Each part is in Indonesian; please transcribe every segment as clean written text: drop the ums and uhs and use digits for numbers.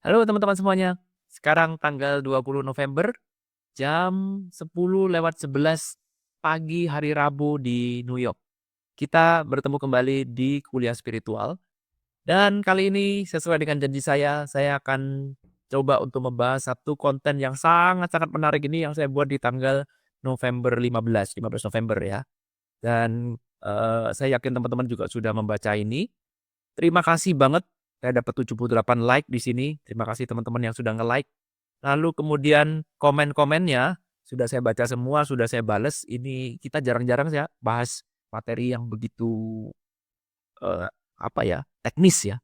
Halo teman-teman semuanya. Sekarang tanggal 20 November jam 10:11 pagi hari Rabu di New York. Kita bertemu kembali di kuliah spiritual dan kali ini sesuai dengan janji saya akan coba untuk membahas satu konten yang sangat-sangat menarik ini yang saya buat di tanggal November 15 November ya. Dan, saya yakin teman-teman juga sudah membaca ini. Terima kasih banget, saya dapat 78 like di sini. Terima kasih teman-teman yang sudah nge-like. Lalu kemudian komen-komennya sudah saya baca semua, sudah saya bales. Ini kita jarang-jarang ya bahas materi yang begitu, eee, apa ya, teknis ya,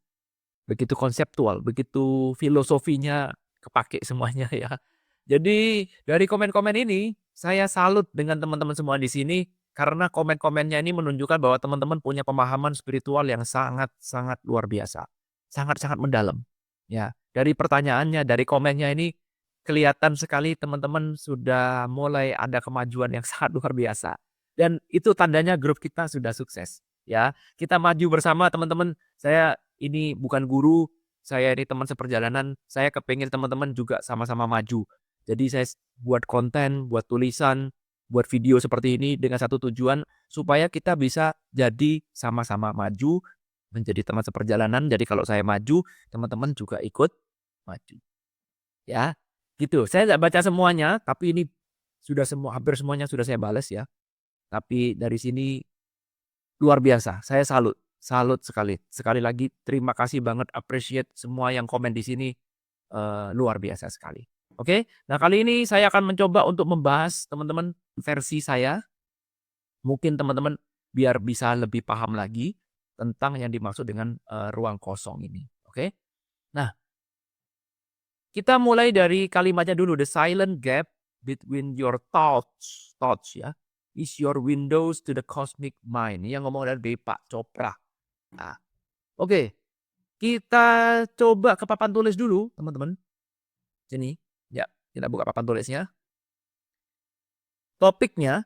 begitu konseptual, begitu filosofinya kepake semuanya ya. Jadi dari komen-komen ini, saya salut dengan teman-teman semua di sini, karena komen-komennya ini menunjukkan bahwa teman-teman punya pemahaman spiritual yang sangat-sangat luar biasa, sangat-sangat mendalam. Ya, dari pertanyaannya, dari komennya ini kelihatan sekali teman-teman sudah mulai ada kemajuan yang sangat luar biasa. Dan itu tandanya grup kita sudah sukses, ya. Kita maju bersama teman-teman. Saya ini bukan guru, saya ini teman seperjalanan, saya kepengen teman-teman juga sama-sama maju. Jadi saya buat konten, buat tulisan, buat video seperti ini dengan satu tujuan, supaya kita bisa jadi sama-sama maju, menjadi teman seperjalanan. Jadi kalau saya maju, teman-teman juga ikut maju, ya. Gitu. Saya nggak baca semuanya, tapi ini sudah hampir semuanya sudah saya balas ya. Tapi dari sini luar biasa, saya salut, salut sekali. Sekali lagi terima kasih banget, appreciate semua yang komen di sini, luar biasa sekali. Oke, nah kali ini saya akan mencoba untuk membahas teman-teman versi saya, mungkin teman-teman biar bisa lebih paham lagi tentang yang dimaksud dengan, ruang kosong ini, oke? Nah, kita mulai dari kalimatnya dulu, "The silent gap between your thoughts" thoughts ya, "is your windows to the cosmic mind." Ini yang ngomong dari Pak Chopra. Nah, oke, kita coba ke papan tulis dulu, teman-teman. Sini, ya, kita buka papan tulisnya. Topiknya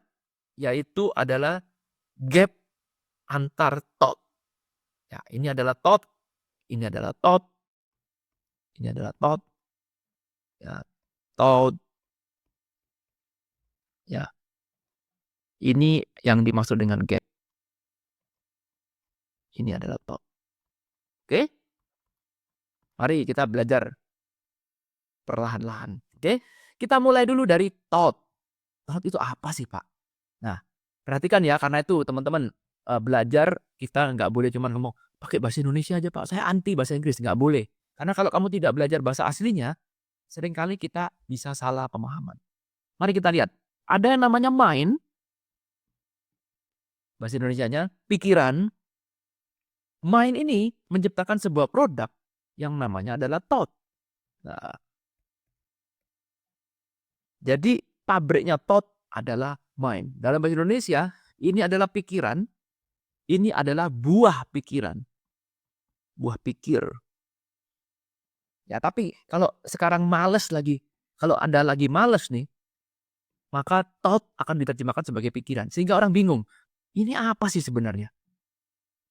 yaitu adalah gap antar thought. Ya, ini adalah thought, ini adalah thought, ini adalah thought, ya, thought, ya. Ini yang dimaksud dengan gap. Ini adalah thought. Oke? Mari kita belajar perlahan-lahan. Oke? Kita mulai dulu dari thought. Thought itu apa sih, Pak? Nah, perhatikan ya, karena itu teman-teman, belajar kita nggak boleh cuma ngomong, "Pakai bahasa Indonesia aja, Pak, saya anti bahasa Inggris." Nggak boleh. Karena kalau kamu tidak belajar bahasa aslinya, seringkali kita bisa salah pemahaman. Mari kita lihat, ada yang namanya mind, bahasa Indonesianya pikiran. Mind ini menciptakan sebuah produk yang namanya adalah thought. Nah, jadi pabriknya thought adalah mind. Dalam bahasa Indonesia, ini adalah pikiran, ini adalah buah pikiran, buah pikir. Ya, tapi kalau sekarang males lagi, kalau Anda lagi males nih, maka thought akan diterjemahkan sebagai pikiran. Sehingga orang bingung, ini apa sih sebenarnya?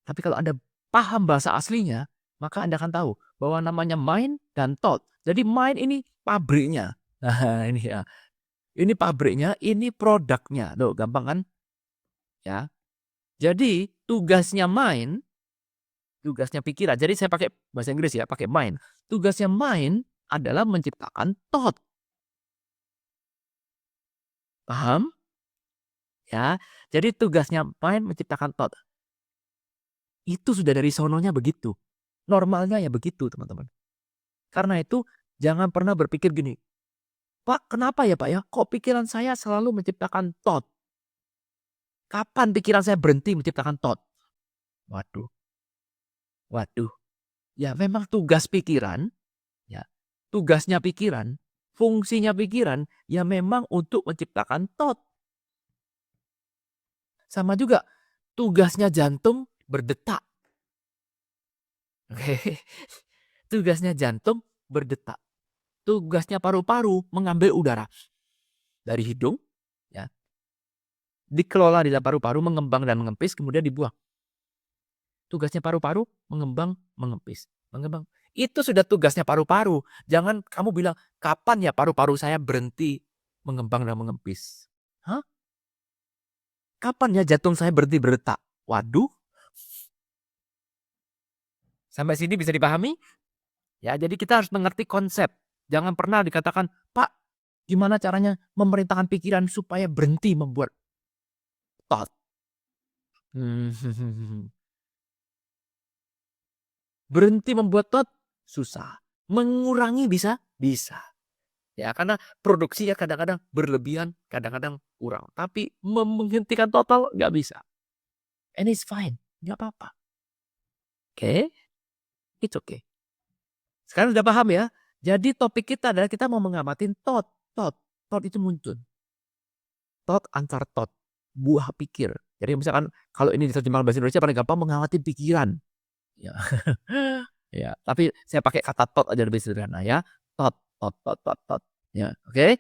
Tapi kalau Anda paham bahasa aslinya, maka Anda akan tahu bahwa namanya mind dan thought. Jadi mind ini pabriknya. Nah, ini ya. Ini pabriknya, ini produknya. Loh, gampang kan? Ya. Jadi tugasnya mind, tugasnya pikiran. Jadi saya pakai bahasa Inggris ya, pakai mind. Tugasnya mind adalah menciptakan thought. Paham? Ya. Jadi tugasnya mind menciptakan thought. Itu sudah dari sononya begitu. Normalnya ya begitu, teman-teman. Karena itu jangan pernah berpikir gini, "Pak, kenapa ya Pak ya? Kok pikiran saya selalu menciptakan thought? Kapan pikiran saya berhenti menciptakan thought?" Waduh, waduh. Ya memang tugas pikiran, ya, tugasnya pikiran, fungsinya pikiran, ya memang untuk menciptakan thought. Sama juga tugasnya jantung berdetak. Oke. Tugasnya jantung berdetak. Tugasnya paru-paru mengambil udara dari hidung, ya, dikelola di dalam paru-paru, mengembang dan mengempis, kemudian dibuang. Tugasnya paru-paru mengembang, mengempis. Mengembang. Itu sudah tugasnya paru-paru. Jangan kamu bilang, kapan ya paru-paru saya berhenti mengembang dan mengempis? Hah? Kapan ya jantung saya berhenti berdetak? Waduh. Sampai sini bisa dipahami? Ya, jadi kita harus mengerti konsep. Jangan pernah dikatakan, Pak, gimana caranya memerintahkan pikiran supaya berhenti membuat thought? Berhenti membuat thought? Susah. Mengurangi bisa? Bisa. Ya, karena produksinya kadang-kadang berlebihan, kadang-kadang kurang. Tapi menghentikan total nggak bisa. And it's fine. Nggak apa-apa. Oke? It's okay. Sekarang udah paham ya? Jadi topik kita adalah kita mau mengamatin thought. Thought. Thought itu muncul. Thought antar thought. Buah pikir. Jadi misalkan kalau ini diterjemahkan bahasa Indonesia paling gampang mengamati pikiran. Ya. Ya, tapi saya pakai kata thought aja lebih sederhana ya. Thought, thought, thought, thought, thought. Ya, oke?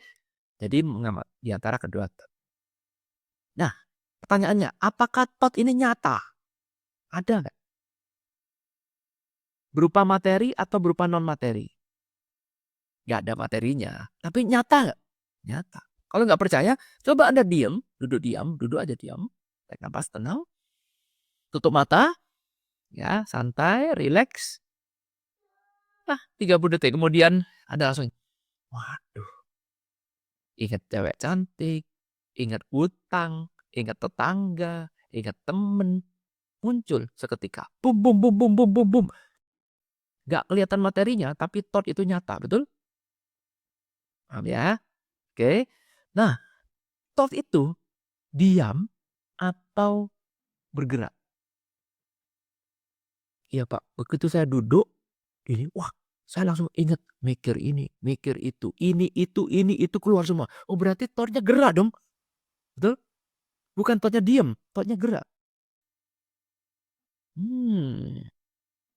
Jadi mengamat di antara kedua thought. Nah, pertanyaannya, apakah thought ini nyata? Ada nggak? Berupa materi atau berupa non materi? Nggak ada materinya. Tapi nyata nggak? Nyata. Kalau nggak percaya, coba Anda diam, duduk aja diam. Tarik nafas tenang. Tutup mata, ya, santai, rileks. Nah, 30 detik kemudian Anda langsung, waduh, ingat cewek cantik, ingat utang, ingat tetangga, ingat temen, muncul seketika. Bum, bum, bum, bum, bum, bum, bum. Nggak kelihatan materinya, tapi thought itu nyata, betul? Paham ya? Oke. Nah, thought itu diam atau bergerak? Iya Pak, begitu saya duduk, ini, wah, saya langsung ingat mikir ini, mikir ini itu keluar semua. Oh berarti thought-nya gerak dong, betul? Bukan thought-nya diem, thought-nya gerak.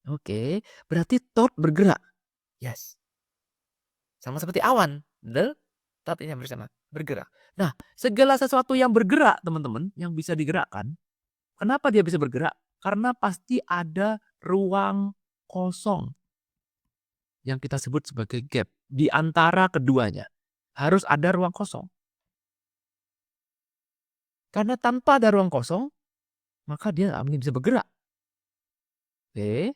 Oke, berarti thought bergerak. Yes. Sama seperti awan, betul? Thought-nya bersama, bergerak. Nah, segala sesuatu yang bergerak, teman-teman, yang bisa digerakkan, kenapa dia bisa bergerak? Karena pasti ada ruang kosong yang kita sebut sebagai gap di antara keduanya. Harus ada ruang kosong. Karena tanpa ada ruang kosong, maka dia nggak mungkin bisa bergerak. Oke.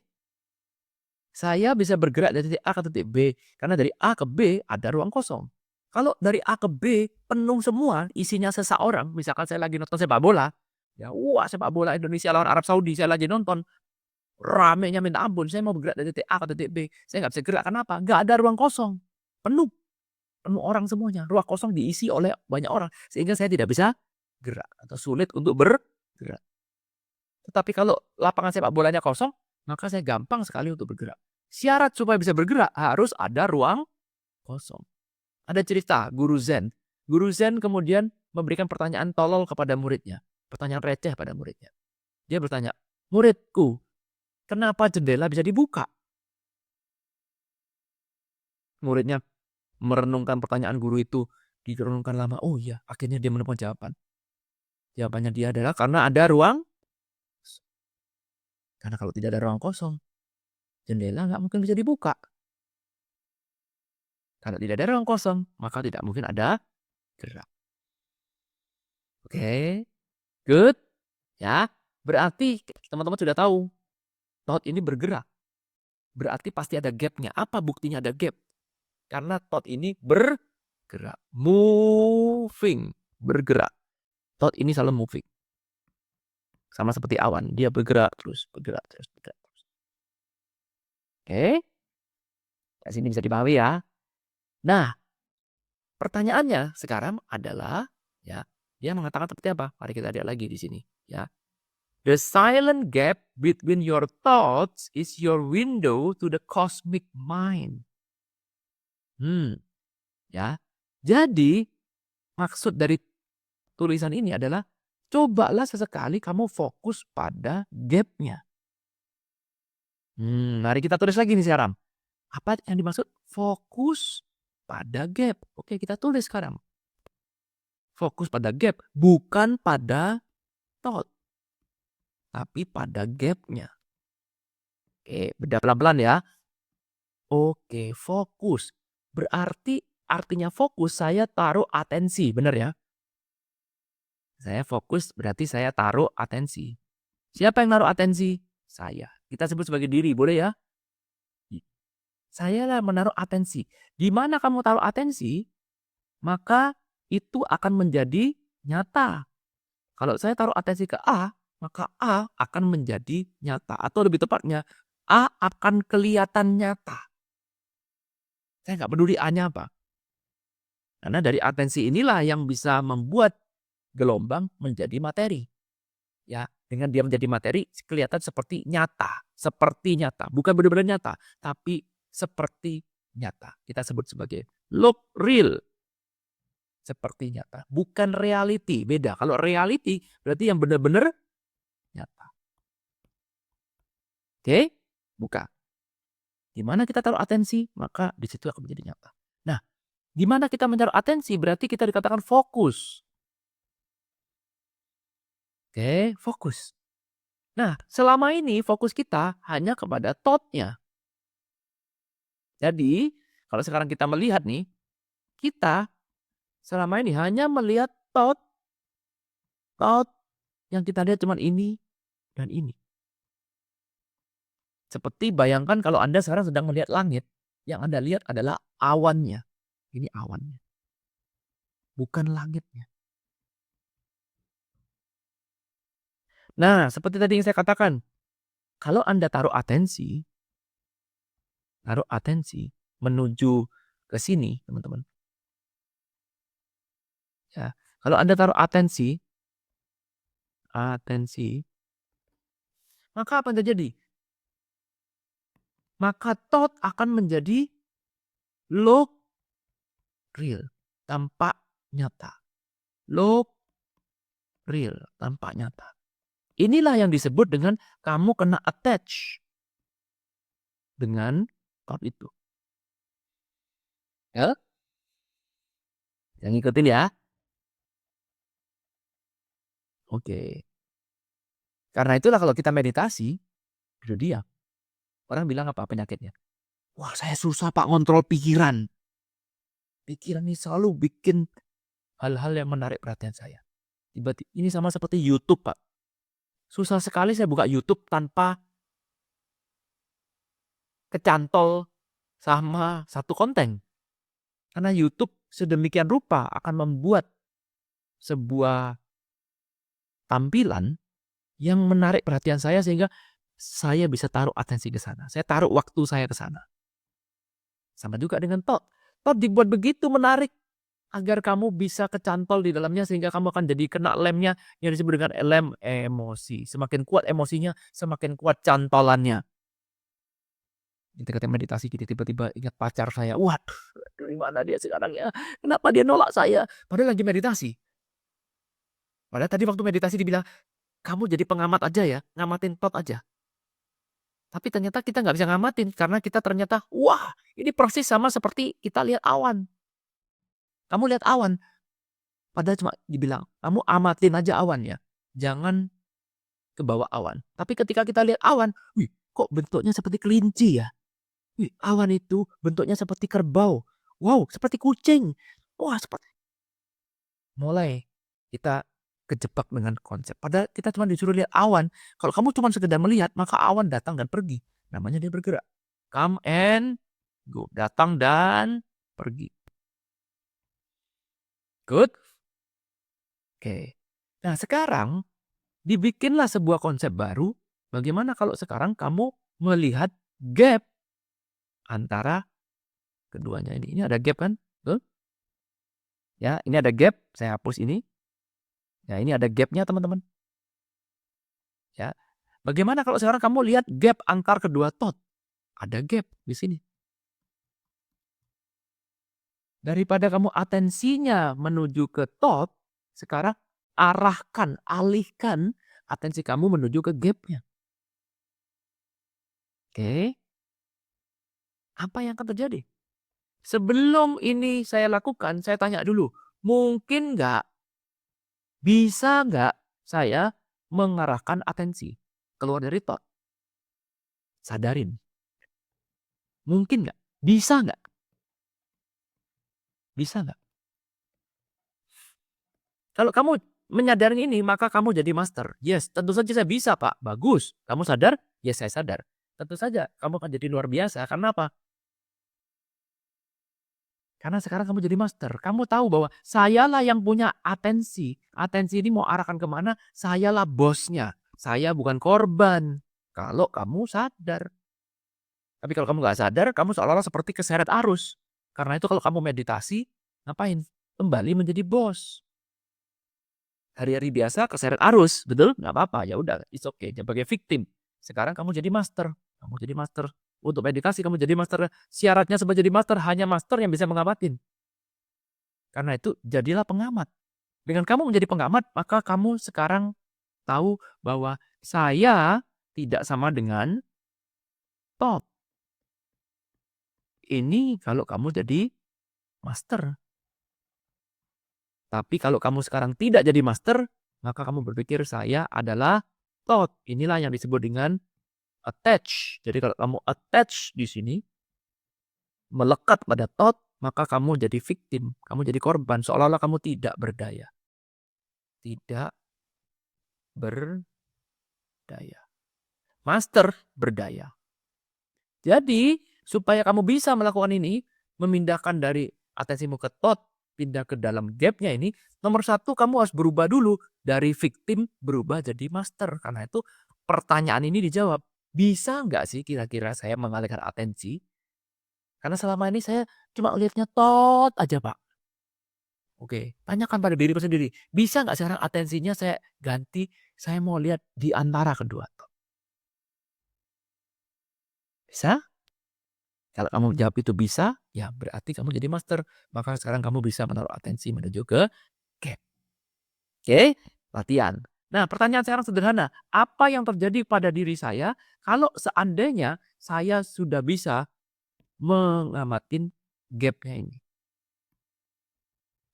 Saya bisa bergerak dari titik A ke titik B. Karena dari A ke B ada ruang kosong. Kalau dari A ke B penuh semua isinya seseorang. Misalkan saya lagi nonton sepak bola. Ya, wah sepak bola Indonesia lawan Arab Saudi. Saya lagi nonton. Ramenya minta ampun. Saya mau bergerak dari titik A ke titik B. Saya nggak bisa gerak. Kenapa? Nggak ada ruang kosong. Penuh. Penuh orang semuanya. Ruang kosong diisi oleh banyak orang. Sehingga saya tidak bisa gerak. Atau sulit untuk bergerak. Tetapi kalau lapangan sepak bolanya kosong, maka saya gampang sekali untuk bergerak. Syarat supaya bisa bergerak harus ada ruang kosong. Ada cerita guru Zen. Guru Zen kemudian memberikan pertanyaan tolol kepada muridnya. Pertanyaan receh pada muridnya. Dia bertanya, muridku, kenapa jendela bisa dibuka? Muridnya merenungkan pertanyaan guru itu. Direnungkan lama, oh iya, akhirnya dia menemukan jawaban. Jawabannya dia adalah karena ada ruang. Karena kalau tidak ada ruang kosong, jendela nggak mungkin bisa dibuka. Kalau tidak ada ruang kosong, maka tidak mungkin ada gerak. Oke, good. Ya, berarti teman-teman sudah tahu thought ini bergerak. Berarti pasti ada gapnya. Apa buktinya ada gap? Karena thought ini bergerak. Moving. Bergerak. Thought ini selalu moving. Sama seperti awan. Dia bergerak terus. Bergerak terus. Bergerak terus. Oke. Di sini bisa dipahami ya. Nah, pertanyaannya sekarang adalah, ya, dia mengatakan seperti apa? Mari kita lihat lagi di sini. Ya. The silent gap between your thoughts is your window to the cosmic mind. Ya. Jadi maksud dari tulisan ini adalah cobalah sesekali kamu fokus pada gapnya. Mari kita tulis lagi nih sekarang. Apa yang dimaksud fokus pada gap? Oke, kita tulis sekarang. Fokus pada gap, bukan pada thought. Tapi pada gapnya. Oke, beda pelan-pelan ya. Oke, fokus. Berarti artinya fokus saya taruh atensi, benar ya? Saya fokus berarti saya taruh atensi. Siapa yang naruh atensi? Saya. Kita sebut sebagai diri, boleh ya? Saya lah menaruh atensi. Di mana kamu taruh atensi, maka itu akan menjadi nyata. Kalau saya taruh atensi ke A, maka A akan menjadi nyata. Atau lebih tepatnya, A akan kelihatan nyata. Saya nggak peduli A-nya apa. Karena dari atensi inilah yang bisa membuat gelombang menjadi materi. Ya, dengan dia menjadi materi kelihatan seperti nyata, bukan benar-benar nyata, tapi seperti nyata. Kita sebut sebagai look real, seperti nyata, bukan reality, beda. Kalau reality berarti yang benar-benar nyata. Oke? Buka. Di mana kita taruh atensi, maka di situ akan menjadi nyata. Nah, di mana kita menaruh atensi berarti kita dikatakan fokus. Oke, fokus. Nah, selama ini fokus kita hanya kepada thought-nya. Jadi, kalau sekarang kita melihat nih, kita selama ini hanya melihat thought yang kita lihat cuma ini dan ini. Seperti bayangkan kalau Anda sekarang sedang melihat langit, yang Anda lihat adalah awannya. Ini awannya, bukan langitnya. Nah, seperti tadi yang saya katakan, kalau Anda taruh atensi menuju ke sini, teman-teman. Ya, kalau Anda taruh atensi, maka apa yang terjadi? Maka thought akan menjadi look real, tampak nyata. Look real, tampak nyata. Inilah yang disebut dengan kamu kena attach dengan thought itu. Ya? Yang ngikutin ya. Oke. Karena itulah kalau kita meditasi, itu dia. Orang bilang apa penyakitnya? Wah, saya susah Pak ngontrol pikiran. Pikiran ini selalu bikin hal-hal yang menarik perhatian saya. Tiba-tiba ini sama seperti YouTube, Pak. Susah sekali saya buka YouTube tanpa kecantol sama satu konten. Karena YouTube sedemikian rupa akan membuat sebuah tampilan yang menarik perhatian saya sehingga saya bisa taruh atensi ke sana. Saya taruh waktu saya ke sana. Sama juga dengan thought. Thought dibuat begitu menarik agar kamu bisa kecantol di dalamnya sehingga kamu akan jadi kena lemnya yang disebut dengan lem emosi. Semakin kuat emosinya, semakin kuat cantolannya. Ketika meditasi gitu tiba-tiba ingat pacar saya. Waduh, dari mana dia sekarang ya? Kenapa dia nolak saya? Padahal lagi meditasi. Padahal tadi waktu meditasi dibilang, kamu jadi pengamat aja ya, ngamatin thought aja. Tapi ternyata kita nggak bisa ngamatin karena kita ternyata, wah ini persis sama seperti kita lihat awan. Kamu lihat awan, padahal cuma dibilang, kamu amatin aja awan ya. Jangan ke bawah awan. Tapi ketika kita lihat awan, wih kok bentuknya seperti kelinci ya? Wih awan itu bentuknya seperti kerbau. Wow seperti kucing. Wah seperti. Mulai kita kejebak dengan konsep. Padahal kita cuma disuruh lihat awan. Kalau kamu cuma sekedar melihat, maka awan datang dan pergi. Namanya dia bergerak. Come and go. Datang dan pergi. Good? Oke. Nah sekarang dibikinlah sebuah konsep baru. Bagaimana kalau sekarang kamu melihat gap antara keduanya ini. Ini ada gap kan? Betul? Ya, ini ada gap. Saya hapus ini. Ya, ini ada gapnya teman-teman. Ya. Bagaimana kalau sekarang kamu lihat gap antar kedua thought? Ada gap di sini. Daripada kamu atensinya menuju ke thought, sekarang alihkan atensi kamu menuju ke gapnya. Oke. Apa yang akan terjadi? Sebelum ini saya lakukan, saya tanya dulu, mungkin nggak, bisa nggak saya mengarahkan atensi keluar dari thought? Sadarin. Mungkin nggak? Bisa nggak? Bisa nggak? Kalau kamu menyadari ini, maka kamu jadi master. Yes, tentu saja saya bisa, Pak. Bagus. Kamu sadar? Yes, saya sadar. Tentu saja kamu akan jadi luar biasa. Karena apa? Karena sekarang kamu jadi master. Kamu tahu bahwa sayalah yang punya atensi. Atensi ini mau arahkan kemana? Sayalah bosnya. Saya bukan korban. Kalau kamu sadar. Tapi kalau kamu nggak sadar, kamu seolah-olah seperti keseret arus. Karena itu kalau kamu meditasi, ngapain? Kembali menjadi bos. Hari-hari biasa keseret arus, betul? Nggak apa-apa, ya udah, it's okay. Sebagai victim. Sekarang kamu jadi master. Kamu jadi master. Untuk meditasi kamu jadi master. Syaratnya sebagai jadi master, hanya master yang bisa mengamatin. Karena itu jadilah pengamat. Dengan kamu menjadi pengamat, maka kamu sekarang tahu bahwa saya tidak sama dengan top. Ini kalau kamu jadi master. Tapi kalau kamu sekarang tidak jadi master, maka kamu berpikir saya adalah tot. Inilah yang disebut dengan attach. Jadi kalau kamu attach di sini, melekat pada tot, maka kamu jadi victim. Kamu jadi korban. Seolah-olah kamu tidak berdaya. Tidak berdaya. Master berdaya. Jadi, supaya kamu bisa melakukan ini, memindahkan dari atensimu ke tot, pindah ke dalam gapnya ini, nomor satu kamu harus berubah dulu. Dari victim berubah jadi master. Karena itu pertanyaan ini dijawab. Bisa nggak sih kira-kira saya mengalihkan atensi? Karena selama ini saya cuma lihatnya tot aja, Pak. Oke, tanyakan pada dirimu sendiri. Bisa nggak sekarang atensinya saya ganti, saya mau lihat di antara kedua tot. Bisa? Kalau kamu jawab itu bisa, ya berarti kamu jadi master. Maka sekarang kamu bisa menaruh atensi menuju ke gap. Oke, latihan. Nah, pertanyaan sekarang sederhana. Apa yang terjadi pada diri saya kalau seandainya saya sudah bisa mengamatin gapnya ini?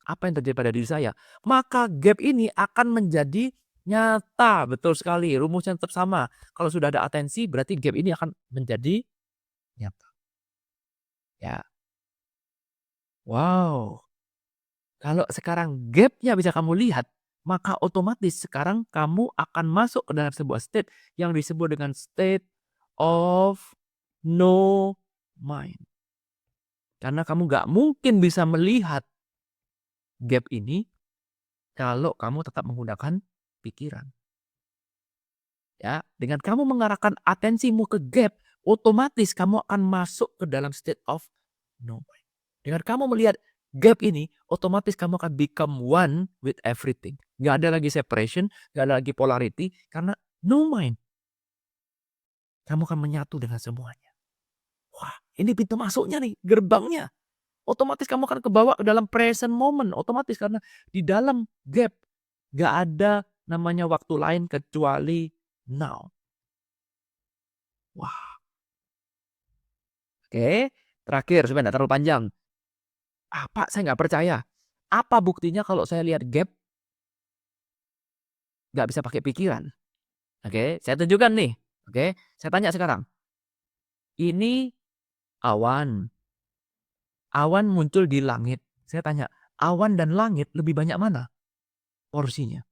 Apa yang terjadi pada diri saya? Maka gap ini akan menjadi nyata. Betul sekali. Rumusnya tetap sama. Kalau sudah ada atensi, berarti gap ini akan menjadi nyata. Ya. Wow. Kalau sekarang gapnya bisa kamu lihat, maka otomatis sekarang kamu akan masuk ke dalam sebuah state yang disebut dengan state of no mind. Karena kamu gak mungkin bisa melihat gap ini kalau kamu tetap menggunakan pikiran. Ya, dengan kamu mengarahkan atensimu ke gap, otomatis kamu akan masuk ke dalam state of no mind. Dengan kamu melihat gap ini, otomatis kamu akan become one with everything. Gak ada lagi separation, gak ada lagi polarity, karena no mind. Kamu akan menyatu dengan semuanya. Wah, ini pintu masuknya nih, gerbangnya. Otomatis kamu akan kebawa ke dalam present moment. Otomatis karena di dalam gap, gak ada namanya waktu lain kecuali now. Wah. Oke, terakhir supaya tidak terlalu panjang. Pak, saya nggak percaya. Apa buktinya kalau saya lihat gap nggak bisa pakai pikiran? Oke, saya tunjukkan nih. Oke, saya tanya sekarang. Ini awan. Awan muncul di langit. Saya tanya, awan dan langit lebih banyak mana porsinya?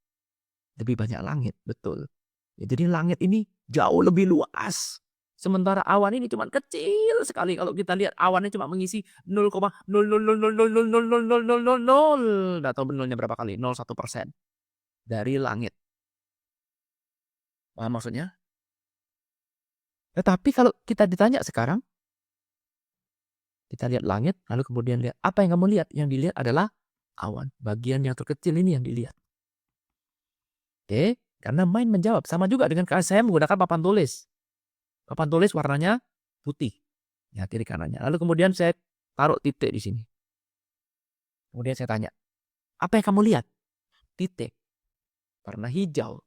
Lebih banyak langit, betul. Ya, jadi langit ini jauh lebih luas. Sementara awan ini cuma kecil sekali. Kalau kita lihat awannya cuma mengisi 0,0000000000000. Nggak tahu nolnya berapa kali, 0,1% dari langit. Paham maksudnya? Tetapi kalau kita ditanya sekarang, kita lihat langit, lalu kemudian lihat, apa yang kamu lihat? Yang dilihat adalah awan. Bagian yang terkecil ini yang dilihat. Oke, karena mind menjawab. Sama juga dengan saya menggunakan papan tulis. Papan tulis warnanya putih. Ya, kiri kanannya. Lalu kemudian saya taruh titik di sini. Kemudian saya tanya, apa yang kamu lihat? Titik. Warna hijau.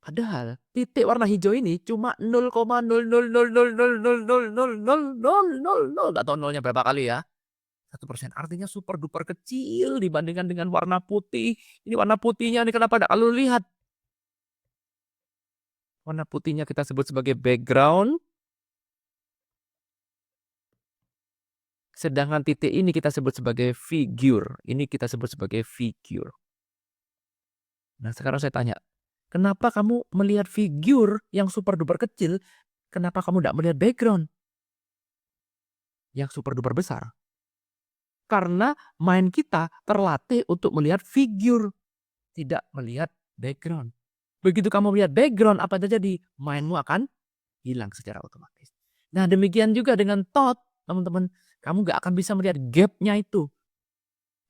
Padahal titik warna hijau ini cuma 0,0000000000000. Nggak tahu nolnya berapa kali ya. 1%. Artinya super duper kecil dibandingkan dengan warna putih. Ini warna putihnya nih kenapa enggak kalau lihat. Warna putihnya kita sebut sebagai background. Sedangkan titik ini kita sebut sebagai figure. Ini kita sebut sebagai figure. Nah, sekarang saya tanya, kenapa kamu melihat figure yang super duper kecil? Kenapa kamu tidak melihat background yang super duper besar? Karena mind kita terlatih untuk melihat figure, tidak melihat background. Begitu kamu melihat background, apa yang terjadi? Mindmu akan hilang secara otomatis. Nah, demikian juga dengan thought, teman-teman. Kamu gak akan bisa melihat gap-nya itu.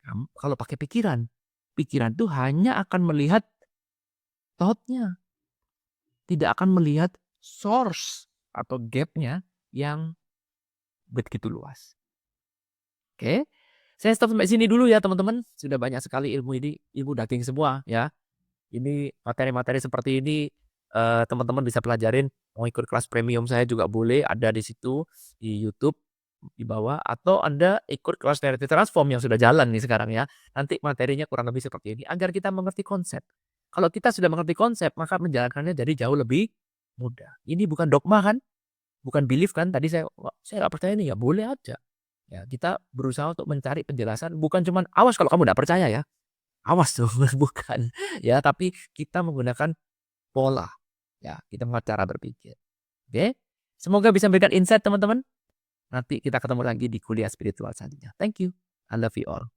Kamu kalau pakai pikiran, pikiran itu hanya akan melihat thought-nya. Tidak akan melihat source atau gap-nya yang begitu luas. Oke, saya stop sampai sini dulu ya teman-teman. Sudah banyak sekali ilmu ini, ilmu daging semua ya. Ini materi-materi seperti ini teman-teman bisa pelajarin. Mau ikut kelas premium saya juga boleh, ada di situ di YouTube di bawah, atau Anda ikut kelas Narrative Transform yang sudah jalan nih sekarang ya. Nanti materinya kurang lebih seperti ini agar kita mengerti konsep. Kalau kita sudah mengerti konsep, maka menjalankannya jadi jauh lebih mudah. Ini bukan dogma kan? Bukan belief kan? Tadi saya nggak percaya ini ya, boleh aja. Ya, kita berusaha untuk mencari penjelasan, bukan cuman awas kalau kamu nggak percaya ya. Awas tuh, bukan. Ya, tapi kita menggunakan pola. Ya, kita menggunakan cara berpikir. Oke? Semoga bisa memberikan insight teman-teman. Nanti kita ketemu lagi di kuliah spiritual selanjutnya. Thank you. I love you all.